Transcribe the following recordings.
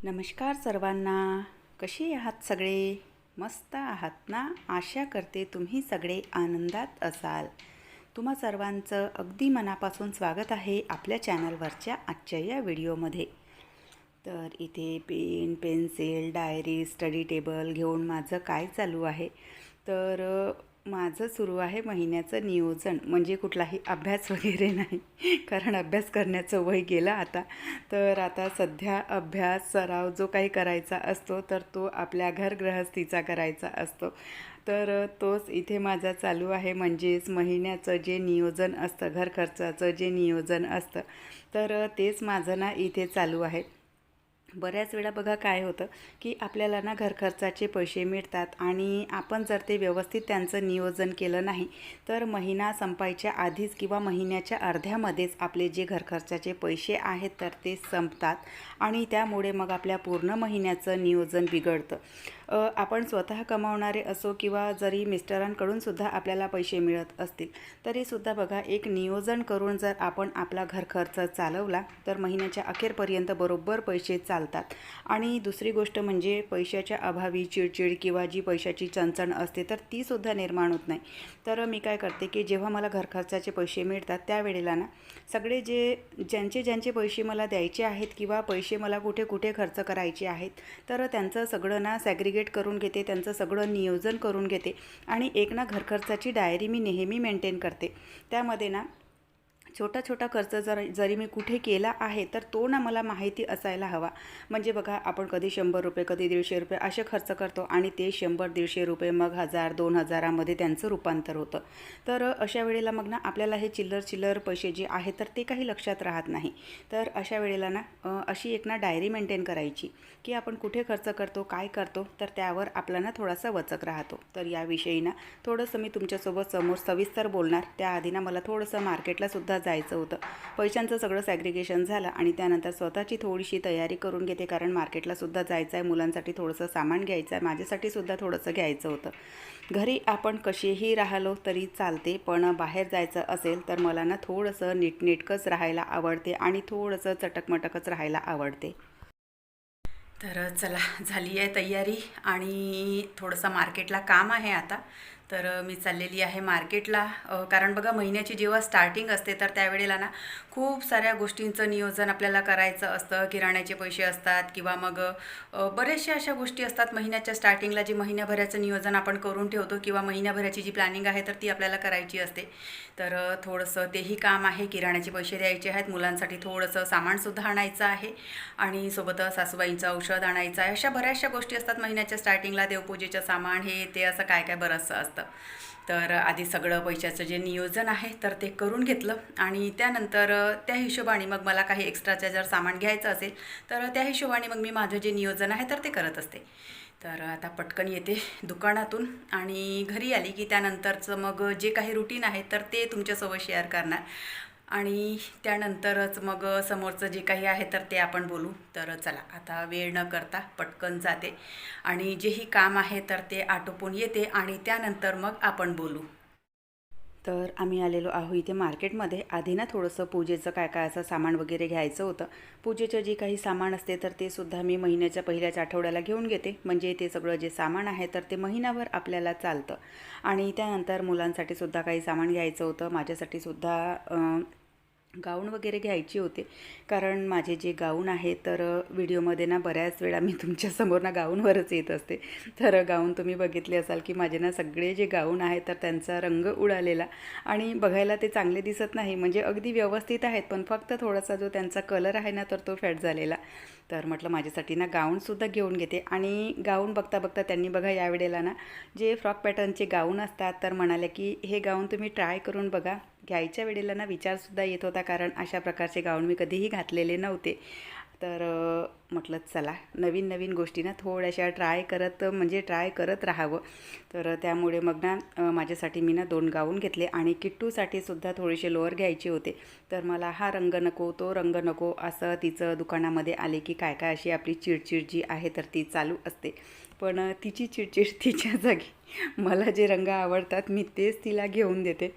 नमस्कार सर्वांना. कशी आहात सगळे? मस्त आहात ना? आशा करते तुम्ही सगळे आनंदात असाल. तुम्हा सर्वांचं अगदी मनापासून स्वागत आहे आपल्या चॅनलवरच्या आजच्या या व्हिडिओमध्ये. तर इथे pen, pencil, diary, study table घेऊन माझं काय चालू आहे, तर माझं सुरू आहे महिन्याचं नियोजन. म्हणजे कुठलाही अभ्यास वगैरे नाही, कारण अभ्यास करण्याचं वय गेलं आता. तर आता सध्या अभ्यास सराव जो काही करायचा असतो तर तो आपल्या घरगृहस्थीचा करायचा असतो. तर तोच इथे माझा चालू आहे. म्हणजेच महिन्याचं जे नियोजन असतं, घर खर्चाचं जे नियोजन असतं, तर तेच माझं ना इथे चालू आहे. बऱ्याच वेळा बघा काय होतं की आपल्याला ना घर खर्चाचे पैसे मिळतात आणि आपण जर ते व्यवस्थित त्यांचं नियोजन केलं नाही तर महिना संपायच्या आधीच किंवा महिन्याच्या अर्ध्यामध्येच आपले जे घर खर्चाचे पैसे आहेत तर ते संपतात आणि त्यामुळे मग आपल्या पूर्ण महिन्याचं नियोजन बिघडतं. आपण स्वतः कमावणारे असो किंवा जरी मिस्टरांकडून सुद्धा आपल्याला पैसे मिळत असतील तरीसुद्धा बघा एक नियोजन करून जर आपण आपला घर खर्च चालवला तर महिन्याच्या अखेरपर्यंत बरोबर पैसे चालतात. आणि दुसरी गोष्ट म्हणजे पैशाच्या अभावी चिडचिड किंवा जी पैशाची चणचण असते तर तीसुद्धा निर्माण होत नाही. तर मी काय करते की जेव्हा मला घर खर्चाचे पैसे मिळतात त्यावेळेला ना सगळे ज्यांचे पैसे मला द्यायचे आहेत किंवा पैसे मला कुठे कुठे खर्च करायचे आहेत तर त्यांचं सगळं ना सॅग्रिगेट करून घेते, त्यांचं सगळं नियोजन करून घेते आणि एक ना घर खर्चाची डायरी मी नेहमी मेंटेन करते. त्यामध्ये ना छोटा खर्च जरी मी कुठे केला आहे तर तो ना मला माहिती असायला हवा. म्हणजे बघा आपण कधी 100 रुपये कधी 150 रुपये असे खर्च करतो आणि ते 100-150 रुपये मग 1000-2000 त्यांचं रूपांतर होतं. तर अशा वेळेला मग ना आपल्याला हे चिल्लर पैसे जे आहेत तर ते काही लक्षात राहत नाही. तर अशा वेळेला ना अशी एक ना डायरी मेंटेन करायची की आपण कुठे खर्च करतो, काय करतो, तर त्यावर आपला ना थोडासा वचक राहतो. तर याविषयी ना थोडंसं मी तुमच्यासोबत समोर सविस्तर बोलणार. त्याआधी ना मला थोडंसं मार्केटलासुद्धा जायचं होतं. पैशांचं सगळं सॅग्रिगेशन झालं आणि त्यानंतर स्वतःची थोडीशी तयारी करून घेते, कारण मार्केटलासुद्धा जायचं आहे, मुलांसाठी थोडंसं सामान घ्यायचं आहे, माझ्यासाठीसुद्धा थोडंसं घ्यायचं होतं. घरी आपण कसेही राहिलो तरी चालते, पण बाहेर जायचं असेल तर मला ना थोडंसं नीटनेटकंच राहायला आवडते आणि थोडंसं चटकमटकच राहायला आवडते. तर चला, झाली आहे तयारी आणि थोडंसं मार्केटला काम आहे आता. तर मी चाललेली आहे मार्केटला. कारण बघा महिन्याची जेव्हा स्टार्टिंग असते तर त्यावेळेला ना खूप साऱ्या गोष्टींचं नियोजन आपल्याला करायचं असतं. किराण्याचे पैसे असतात किंवा मग बऱ्याचशा अशा गोष्टी असतात महिन्याच्या स्टार्टिंगला, जी महिन्याभराचं नियोजन आपण करून ठेवतो किंवा महिन्याभराची जी प्लॅनिंग आहे तर ती आपल्याला करायची असते. तर थोडंसं तेही काम आहे. किराण्याचे पैसे द्यायचे आहेत, मुलांसाठी थोडंसं सामानसुद्धा आणायचं आहे आणि सोबतच सासूबाईंचं औषध आणायचं आहे. अशा बऱ्याचशा गोष्टी असतात महिन्याच्या स्टार्टिंगला, देवपूजेचं सामान हे ते असं काय काय बरंचसं असतं. तर आधी सगळं पैशाचं जे नियोजन आहे तर ते करून घेतलं आणि त्यानंतर त्या हिशोबाने मग मला काही एक्स्ट्राचं जर सामान घ्यायचं असेल तर त्या हिशोबाने मग मी माझं जे नियोजन आहे तर ते करत असते. तर आता पटकन येते दुकानातून आणि घरी आली की त्यानंतरचं मग जे काही रुटीन आहे तर ते तुमच्यासोबत शेअर करणार आणि त्यानंतरच मग समोरचं जे काही आहे तर ते आपण बोलू. तर चला, आता वेळ न करता पटकन जाते आणि जेही काम आहे तर ते आटोपून येते आणि त्यानंतर मग आपण बोलू. तर आम्ही आलेलो आहो इथे मार्केटमध्ये. आधी ना थोडंसं पूजेचं काय काय असं सामान वगैरे घ्यायचं होतं. पूजेचं जे काही सामान असते तर ते सुद्धा मी महिन्याच्या पहिल्याच आठवड्याला घेऊन घेते. म्हणजे ते सगळं जे सामान आहे तर ते महिनाभर आपल्याला चालतं. आणि त्यानंतर मुलांसाठी सुद्धा काही सामान घ्यायचं होतं. माझ्यासाठीसुद्धा गाऊन वगैरे घ्यायची होते, कारण माझे जे गाऊन आहे तर व्हिडिओमध्ये ना बऱ्याच वेळा मी तुमच्यासमोर ना गाऊनवरच येत असते. तर गाऊन तुम्ही बघितले असाल की माझे ना सगळे जे गाऊन आहेत तर त्यांचा रंग उडालेला आणि बघायला ते चांगले दिसत नाही. म्हणजे अगदी व्यवस्थित आहेत पण फक्त थोडासा जो त्यांचा कलर आहे ना तर तो फेड झालेला. तर म्हटलं माझ्यासाठी ना गाऊनसुद्धा घेऊन घेते. आणि गाऊन बघता बघता त्यांनी बघा यावेळेला ना जे फ्रॉक पॅटर्नचे गाऊन असतात तर म्हणाले की हे गाऊन तुम्ही ट्राय करून बघा. घ्यायच्या वेळेला ना विचारसुद्धा येत होता, कारण अशा प्रकारचे गाऊन मी कधीही घातलेले नव्हते. तर म्हटलं चला, नवीन नवीन गोष्टी ना थोड्याशा ट्राय करत राहावं. तर त्यामुळे मग ना माझ्यासाठी मी ना 2 गाऊन घेतले आणि किट्टूसाठीसुद्धा थोडेसे लोअर घ्यायचे होते. तर मला हा रंग नको, तो रंग नको, असं तिचं दुकानामध्ये आले की काय काय अशी आपली चिडचिड जी आहे तर ती चालू असते. पण तिची चिडचिड तिच्या जागी मला जे रंग आवडतात मी तेच तिला घेऊन देते.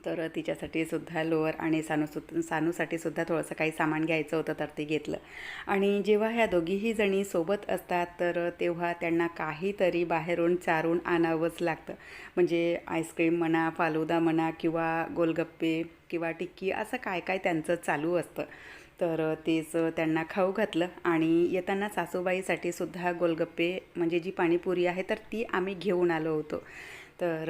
तर तिच्यासाठी सुद्धा लोअर आणि सानूसाठी सुद्धा थोडंसं काही सामान घ्यायचं होतं, तर ते घेतलं. आणि जेव्हा ह्या दोघीही जणी सोबत असतात तर तेव्हा त्यांना काहीतरी बाहेरून चारून आणावंच लागतं. म्हणजे आईस्क्रीम म्हणा, फालुदा म्हणा किंवा गोलगप्पे किंवा टिक्की असं काय काय त्यांचं चालू असतं. तर तेच त्यांना खाऊ घातलं. आणि येताना सासूबाईसाठी सुद्धा गोलगप्पे म्हणजे जी पाणीपुरी आहे तर ती आम्ही घेऊन आलो होतो. तर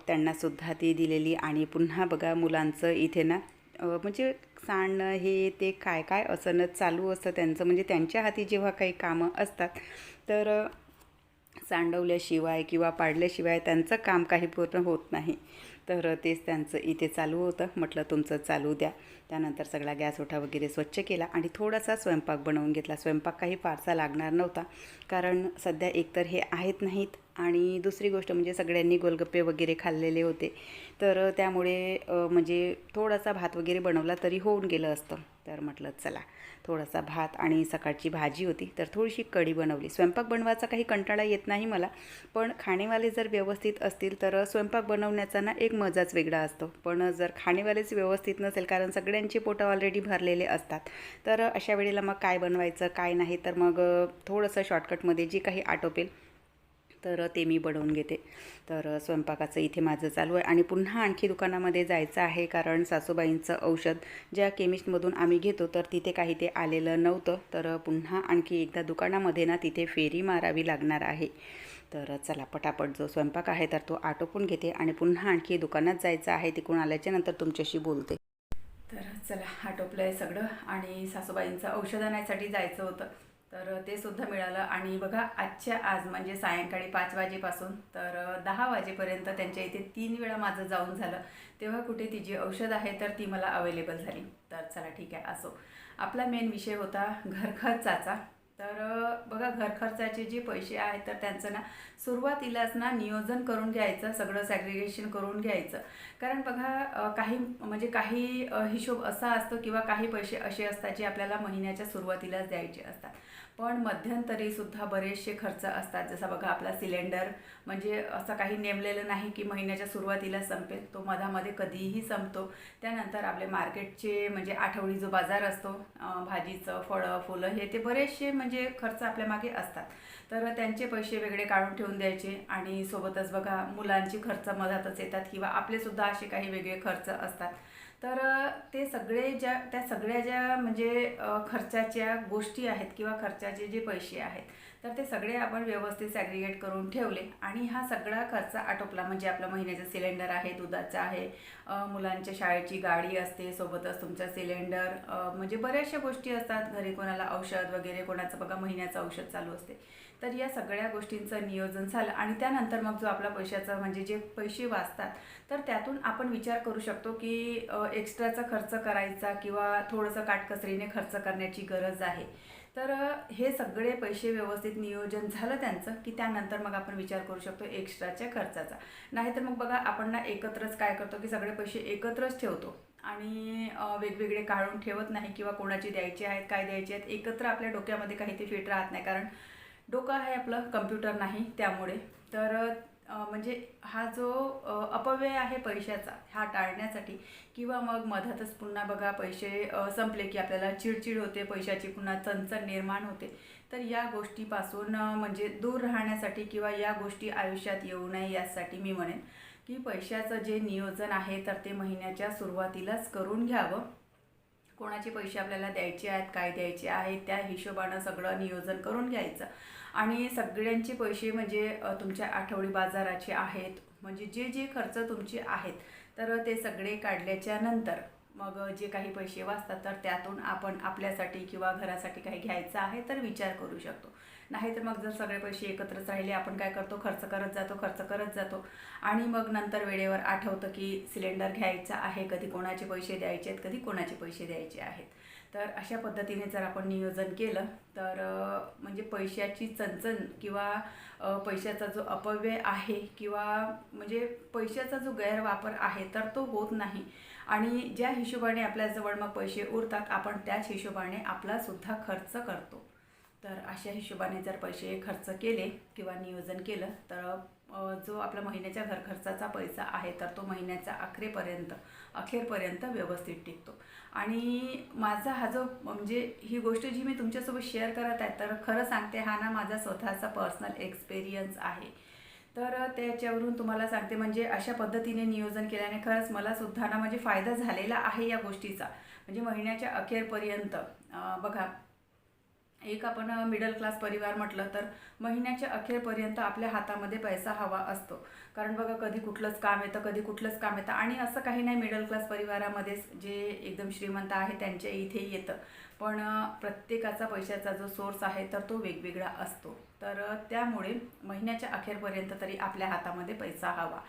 त्यांनासुद्धा ती दिलेली. आणि पुन्हा बघा मुलांचं इथे ना म्हणजे सांडणं हे ते काय काय असणं चालू असतं त्यांचं. म्हणजे त्यांच्या हाती जेव्हा काही कामं असतात तर सांडवल्याशिवाय किंवा पाडल्याशिवाय त्यांचं काम काही पूर्ण होत नाही. तर तेच त्यांचं इथे चालू होतं. म्हटलं तुमचं चालू द्या. त्यानंतर सगळा गॅस ओठा वगैरे स्वच्छ केला आणि थोडासा स्वयंपाक बनवून घेतला. स्वयंपाक काही फारसा लागणार नव्हता, कारण सध्या एकतर हे आहेत नाहीत आणि दुसरी गोष्ट म्हणजे सगळ्यांनी गोलगप्पे वगैरे खाल्लेले होते. तर त्यामुळे म्हणजे थोडासा भात वगैरे बनवला तरी होऊन गेलं असतं. तर म्हटलं चला थोडासा भात आणि सकाळची भाजी होती तर थोडीशी कढी बनवली. स्वयंपाक बनवायचा काही कंटाळा येत नाही मला, पण खाणेवाले जर व्यवस्थित असतील तर स्वयंपाक बनवण्याचा ना एक मजाच वेगळा असतो. पण जर खाणेवालेच व्यवस्थित नसेल, कारण सगळ्यांची पोटं ऑलरेडी भरलेले असतात, तर अशा वेळेला मग काय बनवायचं काय नाही, तर मग थोडंसं शॉर्टकटमध्ये जे काही आटोपेल तर ते मी बनवून घेते. तर स्वयंपाकाचं इथे माझं चालू आहे. आणि पुन्हा आणखी दुकानामध्ये जायचं आहे, कारण सासूबाईंचं औषध ज्या केमिस्टमधून आम्ही घेतो तर तिथे काही ते आलेलं नव्हतं. तर पुन्हा आणखी एकदा दुकानामध्ये ना तिथे फेरी मारावी लागणार आहे. तर चला पटापट जो स्वयंपाक आहे तर तो आटोपून घेते आणि पुन्हा आणखी दुकानात जायचं आहे. तिकडून आल्याच्या नंतर तुमच्याशी बोलते. तर चला आटोपलं आहे सगळं आणि सासूबाईंचं औषध आणायसाठी जायचं होतं, तर ते सुद्धा मिळालं. आणि बघा आजच्या आज म्हणजे सायंकाळी 5 वाजेपासून तर 10 वाजेपर्यंत त्यांच्या इथे 3 वेळा माझं जाऊन झालं. तेव्हा कुठे ती जी औषध आहे तर ती मला अवेलेबल झाली. तर चला ठीक आहे असो. आपला मेन विषय होता घरखर्चाचा. तर बघा घरखर्चाचे जे पैसे आहेत तर त्यांचं ना सुरुवातीलाच ना नियोजन करून घ्यायचं, सगळं सॅग्रिगेशन करून घ्यायचं. कारण बघा काही म्हणजे काही हिशोब असा असतो किंवा काही पैसे असे असतात जे आपल्याला महिन्याच्या सुरुवातीलाच द्यायचे असतात. पण मध्यंतरीसुद्धा बरेचसे खर्च असतात. जसा बघा आपला सिलेंडर म्हणजे असं काही नेमलेलं नाही की महिन्याच्या सुरुवातीला संपेल, तो मधामध्ये कधीही संपतो. त्यानंतर आपले मार्केटचे म्हणजे आठवडी जो बाजार असतो भाजीचं फळं फुलं हे ते बरेचसे म्हणजे खर्च आपल्या मागे असतात. तर त्यांचे पैसे वेगळे काढून ठेवून द्यायचे. आणि सोबतच बघा मुलांची खर्च मधातच येतात किंवा आपलेसुद्धा असे काही वेगळे खर्च असतात. तर ते सगळ्या ज्या म्हणजे खर्चाच्या गोष्टी आहेत किंवा खर्चाचे जे पैसे आहेत तर ते सगळे आपण व्यवस्थित सॅग्रिगेट करून ठेवले आणि हा सगळा खर्च आटोपला. म्हणजे आपलं महिन्याचं सिलेंडर आहे, दुधाचं आहे, मुलांच्या शाळेची गाडी असते, सोबतच तुमचा सिलेंडर म्हणजे बऱ्याचशा गोष्टी असतात. घरी कोणाला औषध वगैरे, कोणाचं बघा महिन्याचं औषध चालू असते. तर या सगळ्या गोष्टींचं नियोजन झालं आणि त्यानंतर मग जो आपला पैशाचा म्हणजे जे पैसे वाचतात तर त्यातून आपण विचार करू शकतो की एक्स्ट्राचा खर्च करायचा किंवा थोडंसं काटकसरीने खर्च करण्याची गरज आहे. तर हे सगळे पैसे व्यवस्थित नियोजन झालं त्यांचं की त्यानंतर मग आपण विचार करू शकतो एक्स्ट्राच्या खर्चाचा. नाहीतर मग बघा आपण ना एकत्रच काय करतो की सगळे पैसे एकत्रच ठेवतो आणि वेगवेगळे काढून ठेवत नाही किंवा कोणाचे द्यायचे आहेत काय द्यायचे आहेत एकत्र आपल्या डोक्यामध्ये काही ते फिट राहत नाही, कारण डोकं आहे आपलं कम्प्युटर नाही त्यामुळे. तर म्हणजे हा जो अपव्यय आहे पैशाचा हा टाळण्यासाठी किंवा मग मधातच पुन्हा बघा पैसे संपले की आपल्याला चिडचिड होते, पैशाची पुन्हा चणचण निर्माण होते. तर या गोष्टीपासून म्हणजे दूर राहण्यासाठी किंवा या गोष्टी आयुष्यात येऊ नये यासाठी मी म्हणेन की पैशाचं जे नियोजन आहे तर ते महिन्याच्या सुरुवातीलाच करून घ्यावं. कोणाचे पैसे आपल्याला द्यायचे आहेत काय द्यायचे आहेत त्या हिशोबानं सगळं नियोजन करून घ्यायचं. आणि सगळ्यांचे पैसे म्हणजे तुमच्या आठवडी बाजाराचे आहेत म्हणजे जे जे खर्च तुमचे आहेत तर ते सगळे काढल्याच्या नंतर मग जे काही पैसे वाचतात तर त्यातून आपण आपल्यासाठी किंवा घरासाठी काही घ्यायचं आहे तर विचार करू शकतो. नाहीतर मग जर सगळे पैसे एकत्रच राहिले आपण काय करतो खर्च करत जातो आणि मग नंतर वेळेवर आठवतं की सिलेंडर घ्यायचा आहे, कधी कोणाचे पैसे द्यायचे आहेत कधी कोणाचे पैसे द्यायचे आहेत. तर अशा पद्धतीने जर आपण नियोजन केलं तर म्हणजे पैशाची चणचण किंवा पैशाचा जो अपव्यय आहे किंवा म्हणजे पैशाचा जो गैरवापर आहे तर तो होत नाही. आणि ज्या हिशोबाने आपल्याजवळ मग पैसे उरतात आपण त्याच हिशोबाने आपलासुद्धा खर्च करतो. तर अशा हिशोबाने जर पैसे खर्च केले किंवा नियोजन केलं तर जो आपला महिन्याच्या घर खर्चाचा पैसा आहे तर तो महिन्याच्या अखेरपर्यंत व्यवस्थित टिकतो. आणि माझा हा जो म्हणजे ही गोष्ट जी मी तुमच्यासोबत शेअर करत आहे तर खरं सांगते हा ना माझा स्वतःचा पर्सनल एक्सपिरियन्स आहे. तर त्याच्यावरून तुम्हाला सांगते म्हणजे अशा पद्धतीने नियोजन केल्याने खरंच मला सुद्धा ना म्हणजे फायदा झालेला आहे या गोष्टीचा. म्हणजे महिन्याच्या अखेरपर्यंत बघा, एक आपण मिडल क्लास परिवार म्हटलं तर महिन्याच्या अखेरपर्यंत आपल्या हातामध्ये पैसा हवा असतो. कारण बघा कधी कुठलंच काम येतं, कधी कुठलंच काम येतं. आणि असं काही नाही मिडल क्लास परिवारामध्येच जे एकदम श्रीमंत आहे त्यांच्या इथे येतं, पण प्रत्येकाचा पैशाचा जो सोर्स आहे तर तो वेगवेगळा असतो. तर त्यामुळे महिन्याच्या अखेरपर्यंत तरी आपल्या हातामध्ये पैसा हवा.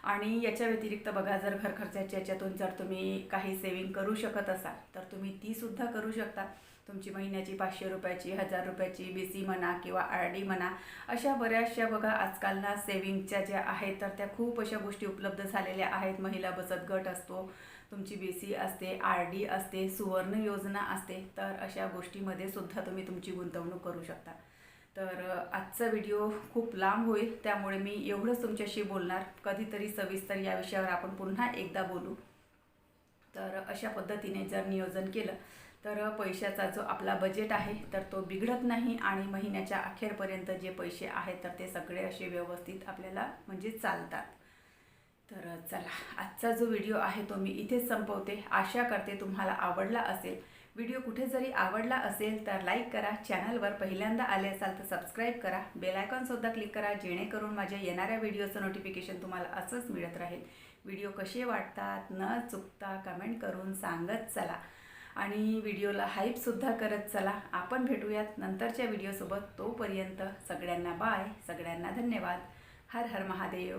आणि याच्या व्यतिरिक्त बघा, जर घर खर्चाच्या याच्यातून जर तुम्ही काही सेविंग करू शकत असाल तर तुम्ही तीसुद्धा करू शकता. तुमची महिन्याची 500 रुपयाची, 1000 रुपयाची BC म्हणा किंवा RD म्हणा, अशा बऱ्याचशा बघा आजकाल ना सेविंगच्या ज्या आहेत तर त्या खूप अशा गोष्टी उपलब्ध झालेल्या आहेत. महिला बचत गट असतो, तुमची BC असते, RD असते, सुवर्ण योजना असते. तर अशा गोष्टीमध्ये सुद्धा तुम्ही तुमची गुंतवणूक करू शकता. तर आजचा व्हिडिओ खूप लांब होईल, त्यामुळे मी एवढंच तुमच्याशी बोलणार. कधीतरी सविस्तर या विषयावर आपण पुन्हा एकदा बोलू. तर अशा पद्धतीने जर नियोजन केलं तर पैशाचा जो आपला बजेट आहे तर तो बिघडत नाही आणि महिन्याच्या अखेरपर्यंत जे पैसे आहेत तर ते सगळे असे व्यवस्थित आपल्याला म्हणजे चालतात. तर चला, आजचा जो व्हिडिओ आहे तो मी इथेच संपवते. आशा करते तुम्हाला आवडला असेल. व्हिडिओ कुठे जरी आवडला असेल तर लाईक करा, चॅनलवर पहिल्यांदा आले असाल तर सबस्क्राईब करा, बेल आयकॉनसुद्धा क्लिक करा, जेणेकरून माझ्या येणाऱ्या व्हिडिओचं नोटिफिकेशन तुम्हाला असंच मिळत राहील. व्हिडिओ कसे वाटतात न चुकता कमेंट करून सांगत चला आणि व्हिडिओला हाईपसुद्धा करत चला. आपण भेटूयात नंतरच्या व्हिडिओसोबत. तोपर्यंत सगळ्यांना बाय, सगळ्यांना धन्यवाद. हर हर महादेव.